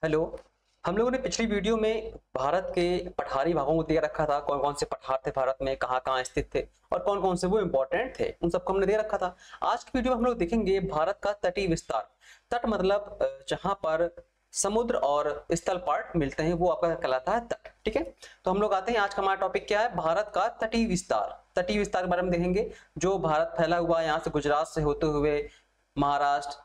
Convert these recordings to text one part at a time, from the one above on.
Hello. हम लोगों ने पिछली वीडियो में भारत के पठारी भागों को दे रखा था, कौन कौन से पठार थे भारत में, कहाँ कहाँ स्थित थे और कौन कौन से वो इंपॉर्टेंट थे, उन सबको हमने दे रखा था। आज की वीडियो में हम लोग देखेंगे भारत का तटीय विस्तार। तट मतलब जहां पर समुद्र और स्थल पार्ट मिलते हैं वो आपका कहलाता है तट। ठीक है, तो हम लोग आते हैं, आज का हमारा टॉपिक क्या है, भारत का तटीय विस्तार। तटीय विस्तार के बारे में देखेंगे। जो भारत फैला हुआ है यहाँ से गुजरात से होते हुए महाराष्ट्र,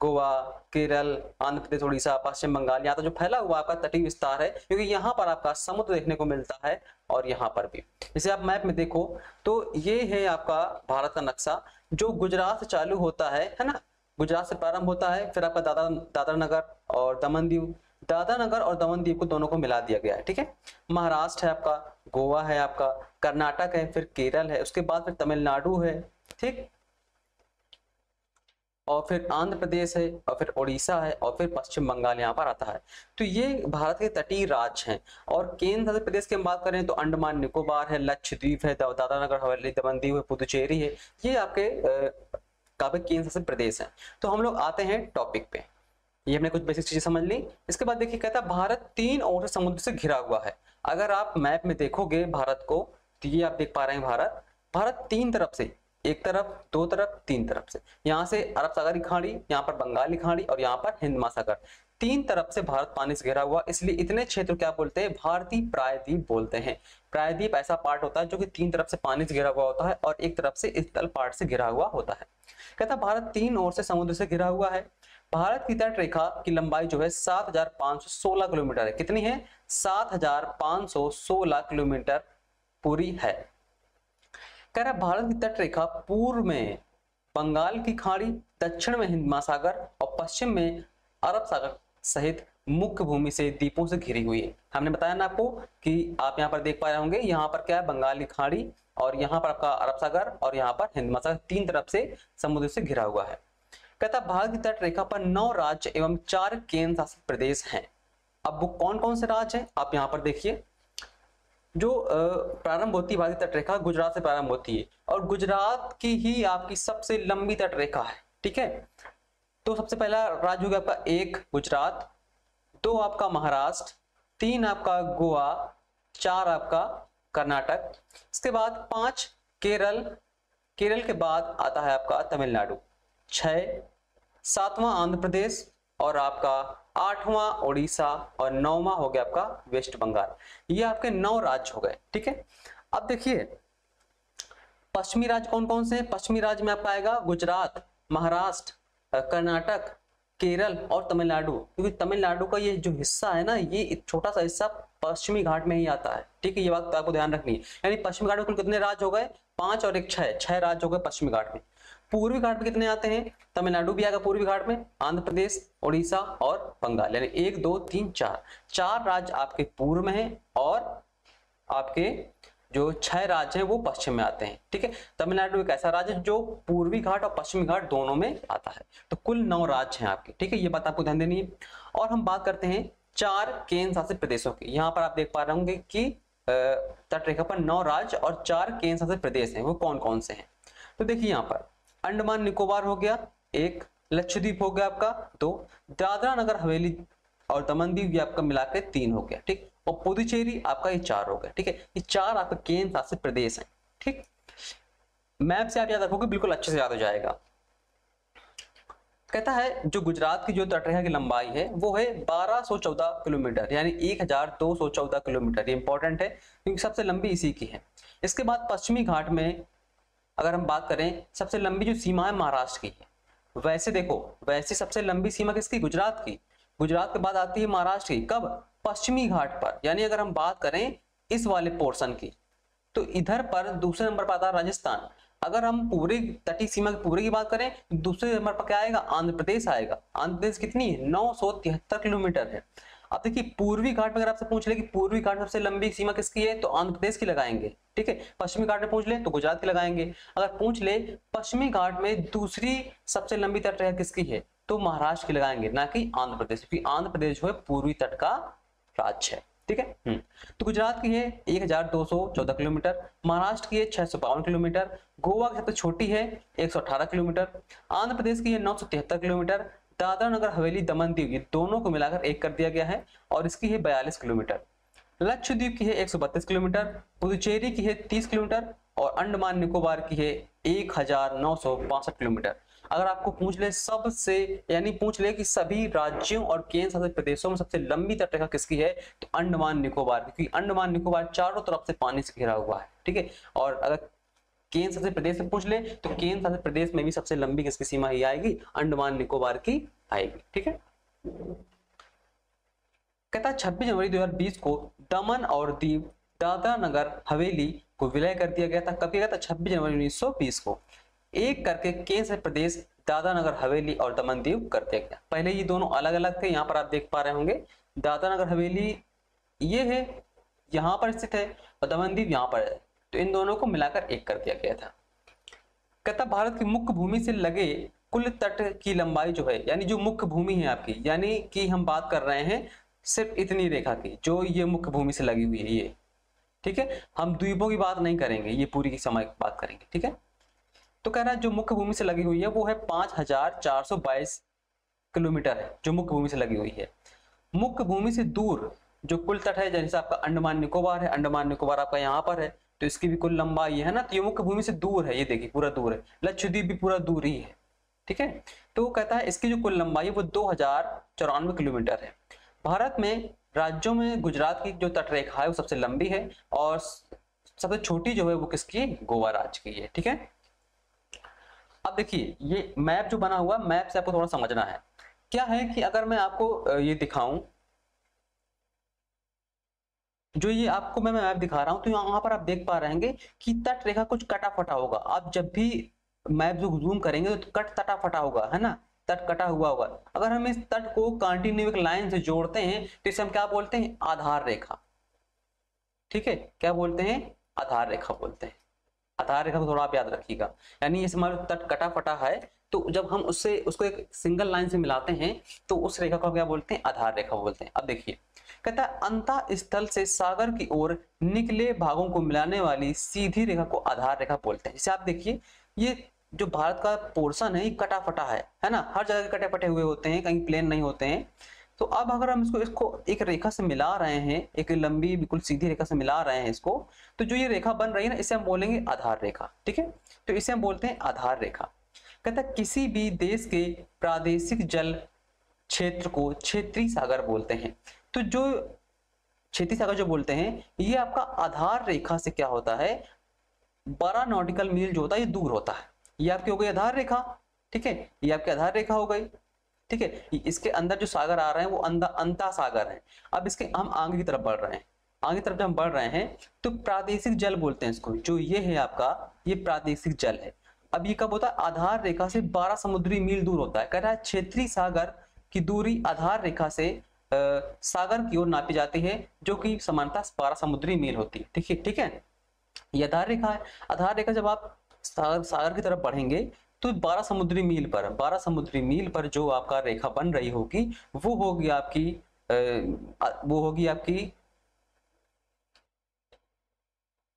गोवा, केरल, आंध्र प्रदेश, उड़ीसा, पश्चिम बंगाल, यहाँ तो जो फैला हुआ आपका तटीय विस्तार है, क्योंकि यहाँ पर आपका समुद्र देखने को मिलता है और यहाँ पर भी। जैसे आप मैप में देखो तो ये है आपका भारत का नक्शा, जो गुजरात से चालू होता है ना, गुजरात से प्रारंभ होता है, फिर आपका दादरा नगर और दमन दीव, दादरा नगर और दमन दीव को दोनों को मिला दिया गया है। ठीक है, महाराष्ट्र है आपका, गोवा है आपका, कर्नाटक है, फिर केरल है, उसके बाद फिर तमिलनाडु है, ठीक, और फिर आंध्र प्रदेश है, और फिर उड़ीसा है, और फिर पश्चिम बंगाल यहाँ पर आता है। तो ये भारत के तटीय राज्य हैं। और केंद्र शासित प्रदेश की हम बात करें तो अंडमान निकोबार है, लक्षद्वीप है, दादरा नगर हवेली, दमन दीव है, पुदुचेरी है, ये आपके काफी केंद्र शासित प्रदेश हैं। तो हम लोग आते हैं टॉपिक पे। ये हमने कुछ बेसिक चीजें समझ ली। इसके बाद देखिए, कहता है भारत 3 ओर से समुद्र से घिरा हुआ है। अगर आप मैप में देखोगे भारत को तो ये आप देख पा रहे हैं, भारत 3 तरफ से, एक तरफ, 2 तरफ, 3 तरफ से, यहाँ से अरब सागर की खाड़ी, यहाँ पर बंगाल की खाड़ी और यहाँ पर हिंद महासागर, 3 तरफ से भारत पानी से घिरा हुआ। इसलिए इतने क्षेत्र क्या बोलते हैं, भारतीय प्रायद्वीप बोलते हैं। प्रायद्वीप ऐसा पार्ट होता है जो कि 3 तरफ से पानी से घिरा हुआ होता है और एक तरफ से स्थल पार्ट से घिरा हुआ होता है। कहता भारत 3 ओर से समुद्र से घिरा हुआ है। भारत की तट रेखा की लंबाई जो है 7516 किलोमीटर है। कितनी है? 7516 किलोमीटर पूरी है। कह रहा भारत की तट रेखा पूर्व में बंगाल की खाड़ी, दक्षिण में हिंद महासागर और पश्चिम में अरब सागर सहित मुख्य भूमि से द्वीपों से घिरी हुई है। हमने बताया ना आपको कि आप यहाँ पर देख पा रहे होंगे, यहाँ पर क्या है, बंगाल की खाड़ी, और यहाँ पर आपका अरब सागर और यहाँ पर हिंद महासागर, 3 तरफ से समुद्र से घिरा हुआ है। कहता भारत की तट रेखा पर 9 राज्य एवं 4 केंद्र शासित प्रदेश हैं। अब वो कौन कौन से राज्य हैं आप यहाँ पर देखिए। जो प्रारंभ होती है भारतीय तट रेखा गुजरात से प्रारंभ होती है, और गुजरात की ही आपकी सबसे लंबी तट रेखा है। ठीक है, तो सबसे पहला राज्य हो गया आपका 1 गुजरात, 2 आपका महाराष्ट्र, 3 आपका गोवा, 4 आपका कर्नाटक, इसके बाद 5 केरल, केरल के बाद आता है आपका तमिलनाडु, 6 7वां आंध्र प्रदेश, और आपका 8वां उड़ीसा, और 9वां हो गया आपका वेस्ट बंगाल। ये आपके 9 राज्य हो गए। ठीक है, अब देखिए पश्चिमी राज्य कौन कौन से हैं। पश्चिमी राज्य में आपका आएगा गुजरात, महाराष्ट्र, कर्नाटक, केरल और तमिलनाडु। क्योंकि तमिलनाडु का ये जो हिस्सा है ना, ये एक छोटा सा हिस्सा पश्चिमी घाट में ही आता है। ठीक है, ये बात तो आपको ध्यान रखनी है। यानी पश्चिमी घाट में कुल कितने राज्य हो गए? 5 और 1 6 राज्य हो गए पश्चिमी घाट में। पूर्वी घाट में कितने आते हैं? तमिलनाडु भी आएगा पूर्वी घाट में, आंध्र प्रदेश, उड़ीसा और बंगाल, यानी 1 2 3 4 राज्य आपके पूर्व में हैं, और आपके जो 6 राज्य हैं वो पश्चिम में आते हैं। ठीक है, तमिलनाडु एक ऐसा राज्य जो पूर्वी घाट और पश्चिमी घाट दोनों में आता है। तो कुल 9 राज्य हैं आपके। ठीक है, ये बात आपको ध्यान देनी है। और हम बात करते हैं 4 केंद्र शासित प्रदेशों की। यहाँ पर आप देख पा रहे होंगे कि तट रेखा पर 9 राज्य और 4 केंद्र शासित प्रदेश हैं। वो कौन कौन से हैं? तो देखिए, यहाँ पर अंडमान निकोबार हो गया 1, लक्षद्वीप हो गया आपका 2, दादरा नगर हवेली और दमन दीव ये आपका मिलाकर 3 हो गया। ठीक, और पुदुचेरी आपका ये 4 हो गया। ठीक है, ये 4 आपके केंद्र शासित प्रदेश हैं। ठीक, मैप से आप याद रखोगे, बिल्कुल अच्छे से याद हो जाएगा। कहता है जो गुजरात की जो तटरेखा की लंबाई है वो है 1214 किलोमीटर, यानी 1214 किलोमीटर। ये इंपॉर्टेंट है क्योंकि सबसे लंबी इसी की है। इसके बाद पश्चिमी घाट में अगर हम बात करें, सबसे लंबी जो सीमा है महाराष्ट्र की है। वैसे देखो, वैसे सबसे लंबी सीमा किसकी? गुजरात की। गुजरात के बाद आती है महाराष्ट्र की। कब? पश्चिमी घाट पर। यानी अगर हम बात करें इस वाले पोर्शन की, तो इधर पर दूसरे नंबर पर आता है राजस्थान। अगर हम पूरे तटीय सीमा के पूरे की बात करें, दूसरे नंबर पर क्या आएगा? आंध्र प्रदेश आएगा। आंध्र प्रदेश कितनी है? 973 किलोमीटर है। अब देखिए, पूर्वी घाट में अगर आपसे पूछ ले कि पूर्वी घाट में सबसे लंबी सीमा किसकी है, तो आंध्र प्रदेश की लगाएंगे। ठीक है, पश्चिमी घाट में पूछ ले तो गुजरात की लगाएंगे। अगर पूछ ले पश्चिमी घाट में दूसरी सबसे लंबी तटरेखा किसकी है, तो महाराष्ट्र की लगाएंगे, ना कि आंध्र प्रदेश, क्योंकि आंध्र प्रदेश जो है पूर्वी तट का राज्य है। ठीक है, तो गुजरात की है 1214 किलोमीटर, महाराष्ट्र की है 652 किलोमीटर, गोवा की सबसे छोटी है 118 किलोमीटर, आंध्र प्रदेश की है 973 किलोमीटर, दादरा नगर हवेली दमन दीव, ये दोनों को मिलाकर एक कर दिया गया है और इसकी है 42 किलोमीटर। लक्षद्वीप की है 132 किलोमीटर, पुदुचेरी की है 30 किलोमीटर और अंडमान निकोबार की है 1965 किलोमीटर। अगर आपको पूछ ले सबसे, यानी पूछ ले कि सभी राज्यों और केंद्र शासित प्रदेशों में सबसे लंबी तटरेखा किसकी है, तो अंडमान निकोबार, क्योंकि अंडमान निकोबार चारों तरफ से पानी से घिरा हुआ है, ठीक है। और अगर केंद्र शासित प्रदेश से पूछ ले तो केंद्र शासित प्रदेश में भी सबसे लंबी किसकी सीमा ही आएगी, अंडमान निकोबार की आएगी, ठीक है। कहता है 26 जनवरी 2020 को दमन और दीव दादरा नगर हवेली को विलय कर दिया गया था। कब किया गया था, 26 जनवरी 1920 को। एक करके केंद्र शासित प्रदेश दादरा नगर हवेली और दमन दीव कर दिया गया। पहले ये दोनों अलग अलग थे, यहाँ पर आप देख पा रहे होंगे दादरा नगर हवेली ये है, यहाँ पर स्थित है और दमन दीव यहाँ पर है, तो इन दोनों को मिलाकर एक कर दिया गया था। कहता भारत की मुख्य भूमि से लगे कुल तट की लंबाई जो है, यानी जो मुख्य भूमि है आपकी, यानी कि हम बात कर रहे हैं सिर्फ इतनी रेखा की जो ये मुख्य भूमि से लगी हुई है ये, ठीक है। हम द्वीपों की बात नहीं करेंगे, ये पूरी की समय की बात करेंगे, ठीक है। तो कह रहा है जो मुख्य भूमि से लगी हुई है वो है 5422 किलोमीटर है, जो मुख्य भूमि से लगी हुई है। मुख्य भूमि से दूर जो कुल तट है, जैसे आपका अंडमान निकोबार है, अंडमान निकोबार आपका यहाँ पर है, तो इसकी भी कुल लंबाई है ना, तो ये मुख्य भूमि से दूर है, ये देखिए पूरा दूर है। लक्षद्वीप भी पूरा दूर ही है, ठीक है। तो वो कहता है इसकी जो कुल लंबाई है वो 2094 किलोमीटर है। भारत में राज्यों में गुजरात की जो तटरेखा है वो सबसे लंबी है और सबसे छोटी जो है वो किसकी है, गोवा राज्य की है, ठीक है। अब देखिए ये मैप जो बना हुआ, मैप से आपको थोड़ा समझना है। क्या है कि अगर मैं आपको ये दिखाऊं, जो ये आपको मैं मैप दिखा रहा हूं, तो यहाँ पर आप देख पा रहे हैं कि तट रेखा कुछ कटा फटा होगा। आप जब भी मैप जो जूम करेंगे तो कट तटा फटा होगा, है ना, तट कटा हुआ होगा। अगर हम इस तट को कंटिन्यू लाइन से जोड़ते हैं तो इसे हम क्या बोलते हैं, आधार रेखा, ठीक है। क्या बोलते हैं, आधार रेखा बोलते हैं। आधार रेखा को थोड़ा आप याद रखिएगा, यानी इस हमारा तट कटा फटा है, तो जब हम उसको एक सिंगल लाइन से मिलाते हैं तो उस रेखा को क्या बोलते हैं, आधार रेखा बोलते हैं। अब देखिए कहता है अंतः स्थल से सागर की ओर निकले भागों को मिलाने वाली सीधी रेखा को आधार रेखा बोलते हैं। जैसे आप देखिए ये जो भारत का पोर्शन है ये कटा फटा है ना, हर जगह कटे फटे हुए होते हैं, कहीं प्लेन नहीं होते हैं। तो अब अगर हम इसको एक रेखा से मिला रहे हैं, एक लंबी बिल्कुल सीधी रेखा से मिला रहे हैं इसको, तो जो ये रेखा बन रही है ना, इसे हम बोलेंगे आधार रेखा, ठीक है। तो इसे हम बोलते हैं आधार रेखा। कहता है किसी भी देश के प्रादेशिक जल क्षेत्र को क्षेत्रीय सागर बोलते हैं। तो जो क्षेत्रीय सागर जो बोलते हैं ये आपका आधार रेखा से क्या होता है, 12 नॉटिकल मील जो होता है ये दूर होता है। ये आपकी हो गई आधार रेखा, ठीक है, ये आपकी आधार रेखा हो गई, ठीक है। इसके अंदर जो सागर आ रहे हैं वो अंतः सागर है। अब इसके हम आगे की तरफ बढ़ रहे हैं, आगे की तरफ जब हम बढ़ रहे हैं तो प्रादेशिक जल बोलते हैं इसको। जो ये है आपका, ये प्रादेशिक जल है। अब ये कब होता है, आधार रेखा से 12 समुद्री मील दूर होता है। कह रहा है क्षेत्रीय सागर की दूरी आधार रेखा से सागर की ओर नापी जाती है, जो कि समानता 12 समुद्री मील होती है, ठीक है, ठीक है। ये आधार रेखा है। आधार रेखा जब आप सागर की तरफ बढ़ेंगे तो 12 समुद्री मील पर जो आपका रेखा बन रही होगी वो होगी आपकी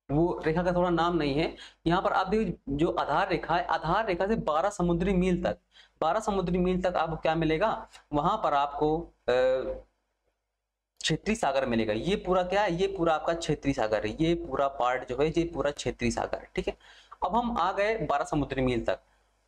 वो रेखा का थोड़ा नाम नहीं है यहाँ पर। आप देखिए जो आधार रेखा है, आधार रेखा से 12 समुद्री मील तक आपको क्या मिलेगा, वहां पर आपको क्षेत्रीय सागर मिलेगा। ये पूरा क्या है, ये पूरा आपका क्षेत्रीय सागर है। ये पूरा पार्ट जो है ये पूरा क्षेत्रीय सागर है, ठीक है। अब हम आ गए 12 समुद्री मील तक।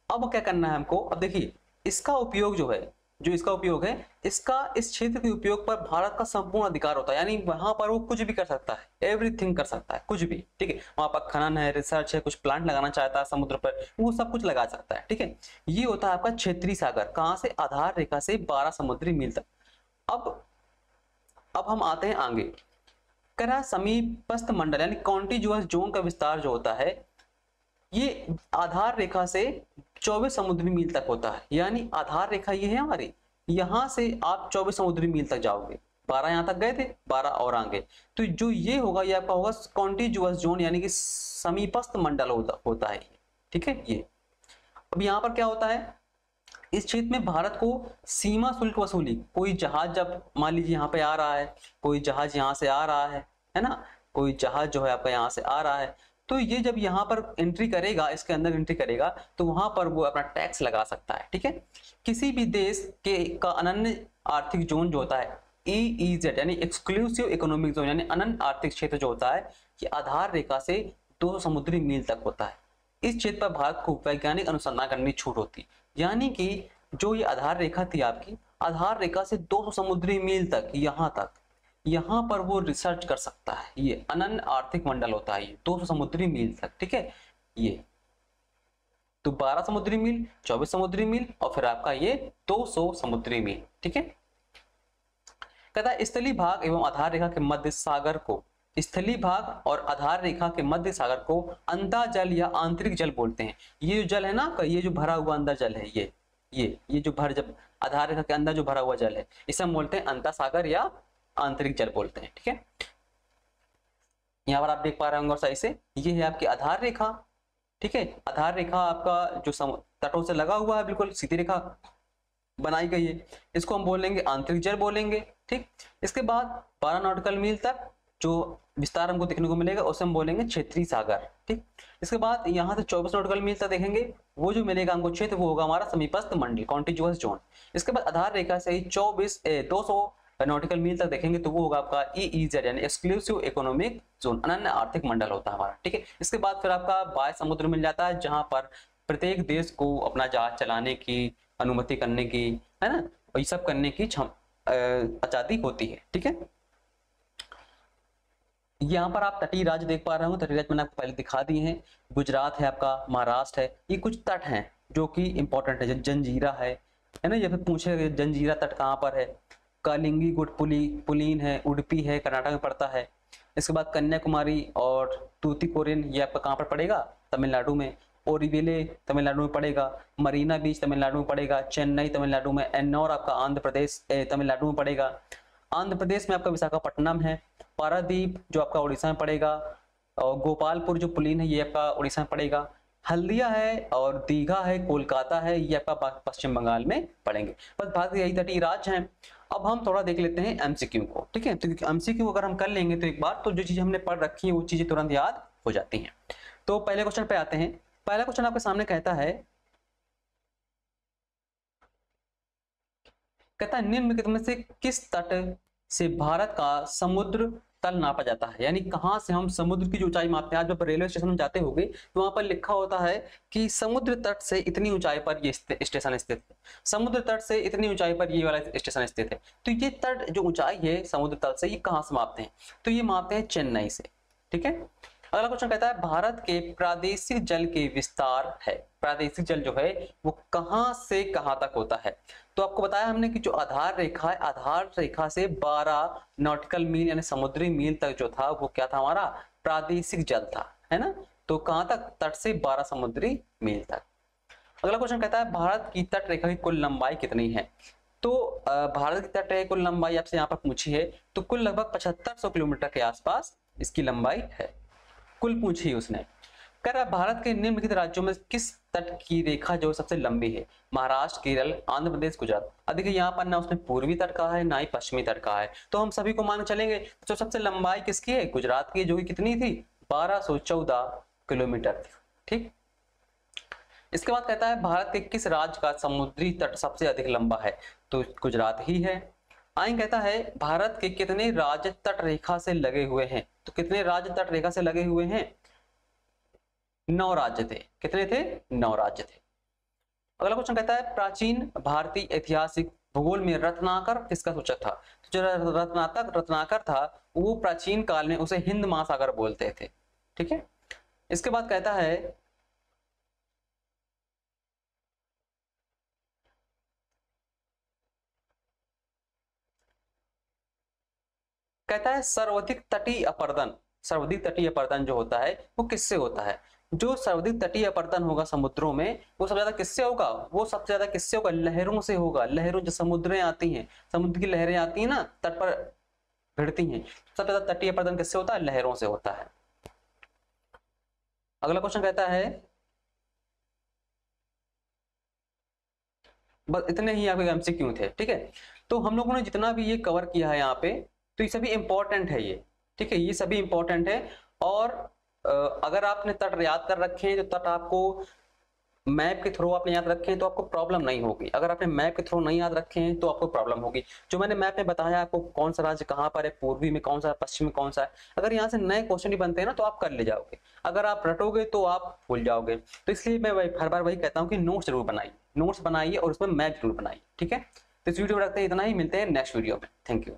अब क्या करना है हमको, अब देखिए इसका उपयोग जो है, इसका उपयोग है, इसका इस क्षेत्र के उपयोग पर भारत का संपूर्ण अधिकार होता है। यानी वहां पर वो कुछ भी कर सकता है, एवरीथिंग कर सकता है, कुछ भी, ठीक है। वहां पर खनन है, रिसर्च है, कुछ प्लांट लगाना चाहता है समुद्र पर, वो सब कुछ लगा सकता है, ठीक है। ये होता है आपका क्षेत्रीय सागर, कहां से, आधार रेखा से 12 समुद्री मील तक। अब हम आते हैं आगे। कह रहा समीपस्थ मंडल यानी कॉन्टिग्युअस जोन का विस्तार जो होता है ये आधार रेखा से 24 समुद्री मील तक होता है। यानी आधार रेखा ये है हमारी, यहां से आप 24 समुद्री मील तक जाओगे। 12 यहां तक गए थे, 12 और आगे, तो जो ये होगा ये आपका होगा कॉन्टिग्युअस जोन, यानी कि समीपस्थ मंडल होता है, ठीक है। ये अब यहाँ पर क्या होता है, इस क्षेत्र में भारत को सीमा शुल्क वसूली, कोई जहाज जब मान लीजिए यहाँ पे आ रहा है, कोई जहाज यहाँ से आ रहा है ना, कोई जहाज जो है आपका यहाँ से आ रहा है, तो ये जब यहाँ पर एंट्री करेगा, इसके अंदर एंट्री करेगा, तो वहां पर वो अपना टैक्स लगा सकता है। ठीक है, किसी भी देश के का अनन्य आर्थिक जोन जो होता है EEZ यानी एक्सक्लूसिव इकोनॉमिक जोन यानी अनन्य आर्थिक क्षेत्र जो होता है, ये आधार रेखा से 200 समुद्री मील तक होता है। इस क्षेत्र पर भारत को वैज्ञानिक अनुसंधान करने की छूट होती, यानी कि जो ये आधार रेखा थी आपकी, आधार रेखा से 200 समुद्री मील तक, यहाँ पर वो रिसर्च कर सकता है। ये अनन्य आर्थिक मंडल होता है, ये 200 समुद्री मील तक। ठीक है, ये तो 12 समुद्री मील, 24 समुद्री मील और फिर आपका ये 200 समुद्री मील। ठीक है, कहता है स्थलीय भाग एवं आधार रेखा के मध्य सागर को, स्थलीय भाग और आधार रेखा के मध्य सागर को अंतःजल या आंतरिक जल बोलते हैं। ये जो जल है ना, ये जो भरा हुआ अंदर जल है, ये जो जब आधार रेखा के अंदर जो भरा हुआ जल है, इसे हम बोलते हैं अंतः सागर या आंतरिक जल बोलते हैं। ठीक है, यहाँ पर आप देख पा रहे होंगे और सही से, ये है आपकी आधार रेखा। ठीक है, आधार रेखा आपका जो तटों से लगा हुआ है, बिल्कुल सीधी रेखा बनाई गई है, इसको हम बोलेंगे आंतरिक जल बोलेंगे। ठीक, इसके बाद 12 नॉटिकल मील तक जो विस्तार हमको देखने को मिलेगा उसे हम बोलेंगे क्षेत्रीय सागर। ठीक, इसके बाद यहाँ से 24 नॉटिकल मील तक देखेंगे, वो जो मिलेगा हमको क्षेत्र, वो होगा हमारा समीपस्थ मंडल, कॉन्टिग्युअस जोन। इसके बाद आधार रेखा से ही 200 नॉटिकल मील तक देखेंगे, तो वो होगा आपका EEZ यानी एक्सक्लूसिव इकोनॉमिक जोन, अनन्य आर्थिक मंडल होता है हमारा। ठीक है, इसके बाद फिर आपका 22 समुद्र मिल जाता है, जहां पर प्रत्येक देश को अपना जहाज चलाने की अनुमति करने की, है ना, ये सब करने की आजादी होती है। ठीक है, यहाँ पर आप तटीय राज्य देख पा रहे हो, तटीय राज्य मैंने आपको पहले दिखा दिए हैं। गुजरात है आपका, महाराष्ट्र है, ये कुछ तट हैं जो कि इंपॉर्टेंट है। जंजीरा है ना, ये फिर पूछे जंजीरा तट कहाँ पर है, कालिंगी गुट पुलीन है, उडुपी है, कर्नाटक में पड़ता है। इसके बाद कन्याकुमारी और तूतीकोरिन, ये आपका कहाँ पर पड़ेगा, तमिलनाडु में। ओरिविले तमिलनाडु में पड़ेगा, मरीना बीच तमिलनाडु में पड़ेगा, चेन्नई तमिलनाडु में, एन्नौर आपका आंध्र प्रदेश तमिलनाडु में पड़ेगा। आंध्र प्रदेश में आपका विशाखापट्टनम है, पारादीप जो आपका उड़ीसा में पड़ेगा, और गोपालपुर जो पुलीन है ये आपका उड़ीसा में पड़ेगा। हल्दिया है और दीघा है, कोलकाता है, ये आपका पश्चिम बंगाल में पड़ेंगे। बस भारत के यही तटीय राज्य हैं। अब हम थोड़ा देख लेते हैं MCQ को। ठीक है, तो MCQ अगर हम कर लेंगे तो एक बार तो जो चीजें हमने पढ़ रखी है वो चीजें तुरंत याद हो जाती हैं। तो पहले क्वेश्चन पे आते हैं। पहला क्वेश्चन आपके सामने कहता है निम्नलिखित में से किस तट से भारत का समुद्र तल नापा जाता है, यानी कहां से हम समुद्र की जो ऊंचाई मापते हैं। आज जब रेलवे स्टेशन में जाते होंगे तो वहां पर लिखा होता है कि समुद्र तट से इतनी ऊंचाई पर ये स्टेशन स्थित है, समुद्र तट से इतनी ऊंचाई पर ये वाला स्टेशन स्थित है। तो ये तट जो ऊंचाई है समुद्र तल से, ये कहां से मापते हैं, तो ये मापते हैं चेन्नई से। ठीक है, अगला क्वेश्चन कहता है भारत के प्रादेशिक जल के विस्तार है, प्रादेशिक जल जो है वो कहां से कहां तक होता है। तो आपको बताया हमने कि जो आधार रेखा है, आधार रेखा से 12 नॉटिकल मील यानी समुद्री मील तक जो था वो क्या था, हमारा प्रादेशिक जल था, है ना। तो कहां तक, तट से 12 समुद्री मील तक। अगला क्वेश्चन कहता है भारत की तट रेखा की कुल लंबाई कितनी है। तो भारत की तट रेखा की कुल लंबाई आपसे यहाँ पर पूछी है, तो कुल लगभग 7500 किलोमीटर के आसपास इसकी लंबाई है, कुल पूछी उसने। कह रहा भारत के निम्नलिखित राज्यों में किस तट की रेखा जो सबसे लंबी है, महाराष्ट्र, केरल, आंध्र प्रदेश, गुजरात। अब देखिए यहाँ पर ना उसने पूर्वी तट कहा है ना ही पश्चिमी तट कहा है, तो हम सभी को मान चलेंगे तो सबसे लंबाई किसकी है, गुजरात की, जो कि कितनी थी 1214 किलोमीटर थी। ठीक, इसके बाद कहता है भारत के किस राज्य का समुद्री तट सबसे अधिक लंबा है, तो गुजरात ही है। आगे कहता है भारत के कितने राज्य तट रेखा से लगे हुए हैं, तो कितने राज्य तट रेखा से लगे हुए हैं, 9 राज्य थे। कितने थे, 9 राज्य थे। अगला क्वेश्चन कहता है प्राचीन भारतीय ऐतिहासिक भूगोल में रत्नाकर किसका सूचक था। तो जो रत्नाकर था वो प्राचीन काल में उसे हिंद महासागर बोलते थे। ठीक है, इसके बाद कहता है सर्वाधिक तटीय अपर्दन, सर्वाधिक तटीय अपर्दन जो होता है वो किससे होता है। जो सर्वाधिक तटीय अपर्दन होगा समुद्रों में, वो सबसे ज्यादा किससे होगा, वो सबसे ज्यादा किससे होगा, लहरों से होगा। लहरों, जो समुद्रें आती हैं, समुद्र की लहरें आती हैं ना, तट पर भिड़ती हैं, सबसे ज्यादा तटीय अपर्दन किससे होता है, लहरों से होता है। अगला क्वेश्चन कहता है, बस इतने ही आपके MCQ थे। ठीक है, तो हम लोगों ने जितना भी ये कवर किया है यहाँ पे, तो ये सभी इंपॉर्टेंट है ये। ठीक है, ये सभी इंपॉर्टेंट है और अगर आपने तट याद कर रखे हैं, तो तट आपको मैप के थ्रू आपने याद रखे हैं तो आपको प्रॉब्लम नहीं होगी। अगर आपने मैप के थ्रू नहीं याद रखे हैं तो आपको प्रॉब्लम होगी। जो मैंने मैप में बताया आपको कौन सा राज्य कहाँ पर है, पूर्वी में कौन सा है, पश्चिम में कौन सा है, अगर यहाँ से नए क्वेश्चन ही बनते हैं ना तो आप कर ले जाओगे। अगर आप रटोगे तो आप भूल जाओगे। तो इसलिए मैं हर बार वही कहता हूँ कि नोट्स जरूर बनाइए, नोट्स बनाइए और उसमें मैप जरूर बनाइए। ठीक है, तो इस वीडियो में रखते हैं इतना ही, मिलते हैं नेक्स्ट वीडियो में। Thank you.